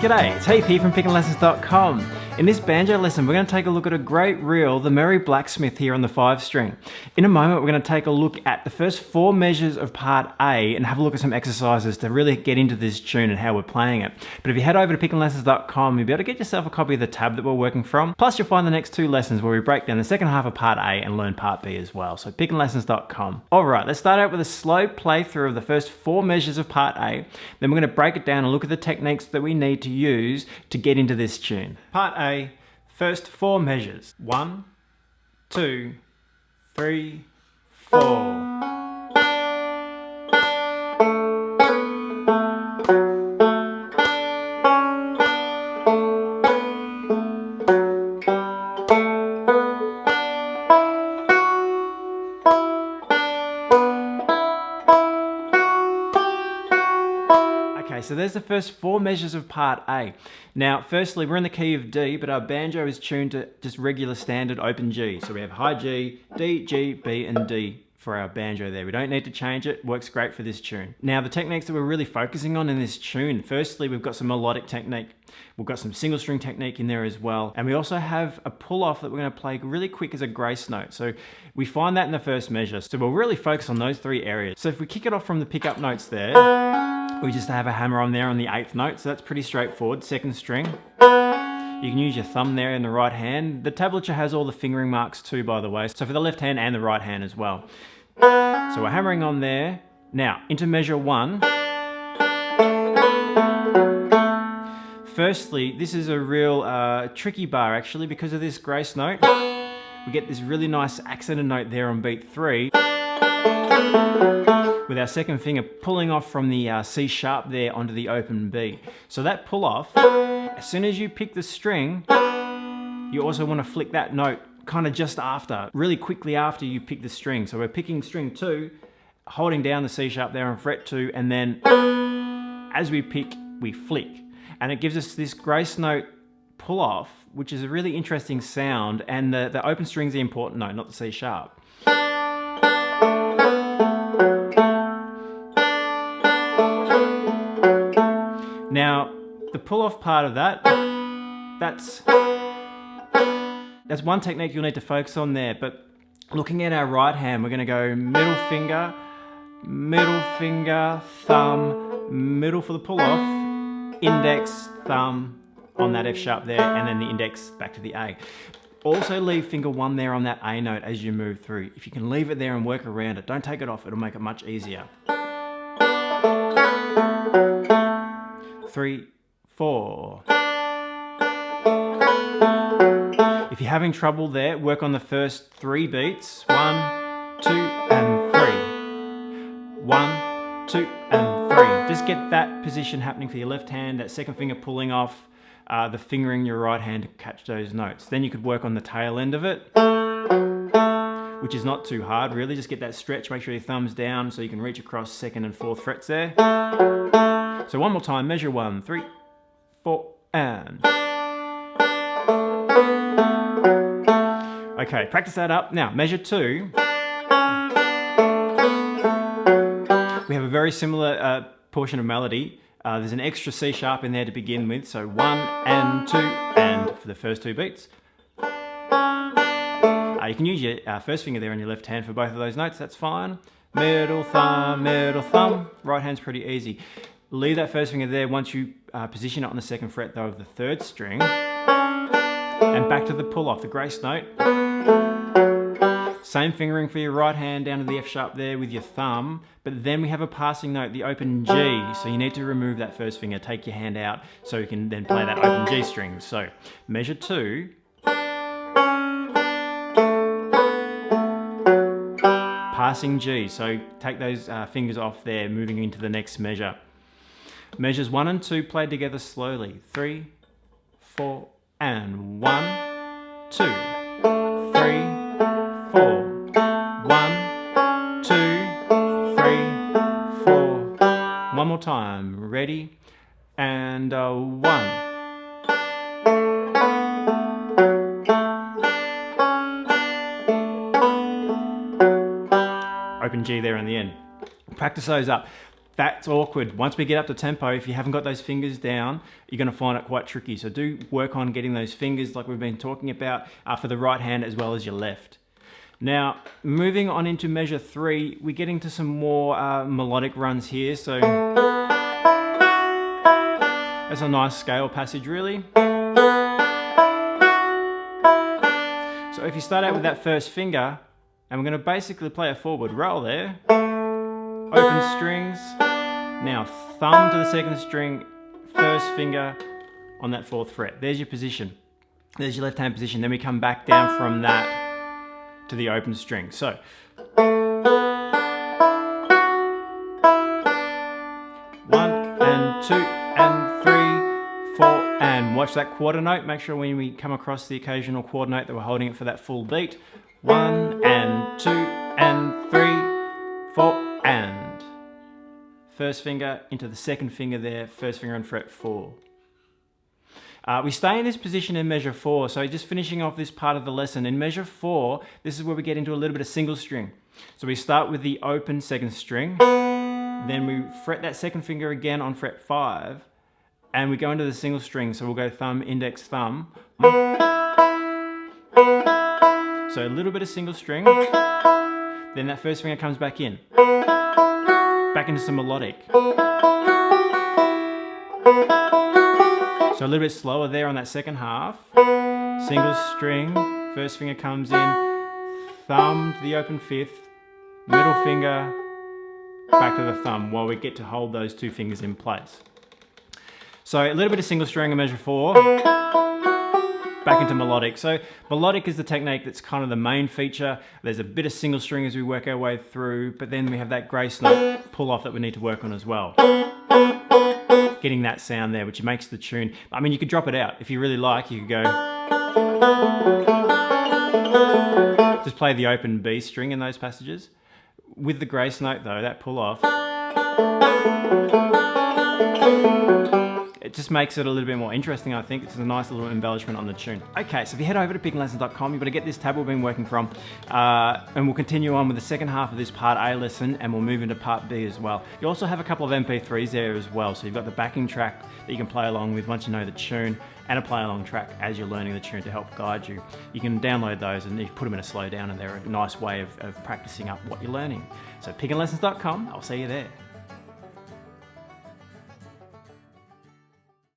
G'day, it's Heath here from pickinglessons.com. In this banjo lesson, we're going to take a look at a great reel, the Merry Blacksmith here on the 5-string. In a moment, we're going to take a look at the first 4 measures of part A and have a look at some exercises to really get into this tune and how we're playing it. But if you head over to pickinglessons.com, you'll be able to get yourself a copy of the tab that we're working from. Plus, you'll find the next 2 lessons where we break down the second half of part A and learn part B as well. So pickinglessons.com. All right, let's start out with a slow playthrough of the first 4 measures of part A. Then we're going to break it down and look at the techniques that we need to use to get into this tune. Part A, first 4 measures. 1, 2, 3, 4. So there's the first 4 measures of part A. Now, firstly, we're in the key of D, but our banjo is tuned to just regular standard open G. So we have high G, D, G, B, and D for our banjo there. We don't need to change it. Works great for this tune. Now, the techniques that we're really focusing on in this tune, firstly, we've got some melodic technique. We've got some single string technique in there as well. And we also have a pull-off that we're going to play really quick as a grace note. So we find that in the first measure. So we'll really focus on those 3 areas. So if we kick it off from the pickup notes there, we just have a hammer on there on the 8th note, so that's pretty straightforward. 2nd string. You can use your thumb there in the right hand. The tablature has all the fingering marks too, by the way, so for the left hand and the right hand as well. So we're hammering on there. Now, into measure 1. Firstly, this is a real tricky bar actually because of this grace note. We get this really nice accented note there on beat 3. With our second finger pulling off from the C sharp there onto the open B. So that pull off, as soon as you pick the string, you also want to flick that note kind of just after, really quickly after you pick the string. So we're picking string 2, holding down the C sharp there on fret 2, and then as we pick, we flick. And it gives us this grace note pull off, which is a really interesting sound, and the open string's the important note, not the C sharp. Now, the pull-off part of that, that's one technique you'll need to focus on there, but looking at our right hand, we're going to go middle finger, thumb, middle for the pull-off, index, thumb on that F sharp there, and then the index back to the A. Also leave finger 1 there on that A note as you move through. If you can leave it there and work around it, don't take it off, it'll make it much easier. 3, 4. If you're having trouble there, work on the first 3 beats. 1, 2, and 3. 1, 2, and 3. Just get that position happening for your left hand, that second finger pulling off, the finger in your right hand to catch those notes. Then you could work on the tail end of it, which is not too hard really. Just get that stretch, make sure your thumb's down so you can reach across 2nd and 4th frets there. So one more time, measure 1, 3, 4, and. Okay, practice that up. Now, measure 2. We have a very similar portion of melody. There's an extra C sharp in there to begin with, so 1 and 2 and for the first 2 beats. You can use your first finger there on your left hand for both of those notes, that's fine. Middle thumb, right hand's pretty easy. Leave that first finger there once you position it on the 2nd fret though of the 3rd string. And back to the pull off, the grace note. Same fingering for your right hand down to the F sharp there with your thumb, but then we have a passing note, the open G, so you need to remove that first finger, take your hand out so you can then play that open G string. So measure 2. Passing G, so take those fingers off there, moving into the next measure. Measures 1 and 2 played together slowly. 3, 4, and 1, 2, 3, 4. 1, 2, 3, 4. One more time. Ready? And 1. Open G there in the end. Practice those up. that's awkward. Once we get up to tempo, if you haven't got those fingers down, you're going to find it quite tricky. So do work on getting those fingers like we've been talking about for the right hand as well as your left. Now, moving on into measure 3, we're getting to some more melodic runs here. So that's a nice scale passage, really. So if you start out with that first finger, and we're going to basically play a forward roll there. Open strings. Now thumb to the second string, first finger on that 4th fret. There's your position. There's your left hand position. Then we come back down from that to the open string. So 1 and 2 and 3, 4, and watch that quarter note. Make sure when we come across the occasional quarter note that we're holding it for that full beat. 1 and 2 and 3, 4, and first finger into the second finger there, first finger on fret 4. We stay in this position in measure 4, so just finishing off this part of the lesson. In measure 4, this is where we get into a little bit of single string. So we start with the open second string, then we fret that second finger again on fret 5, and we go into the single string, so we'll go thumb, index, thumb. So a little bit of single string, then that first finger comes back in. Back into some melodic. So a little bit slower there on that second half. Single string, first finger comes in, thumb to the open 5th, middle finger, back to the thumb while we get to hold those 2 fingers in place. So a little bit of single string in measure 4, back into melodic. So melodic is the technique that's kind of the main feature. There's a bit of single string as we work our way through, but then we have that grace note pull off that we need to work on as well. Getting that sound there, which makes the tune. I mean, you could drop it out. If you really like, you could go... Just play the open B string in those passages. With the grace note though, that pull off, it just makes it a little bit more interesting, I think. It's a nice little embellishment on the tune. Okay, so if you head over to pickinglessons.com, you've got to get this tab we've been working from, and we'll continue on with the second half of this part A lesson, and we'll move into part B as well. You also have a couple of MP3s there as well, so you've got the backing track that you can play along with once you know the tune, and a play along track as you're learning the tune to help guide you. You can download those and you put them in a slow down, and they're a nice way of practicing up what you're learning. So pickinglessons.com, I'll see you there.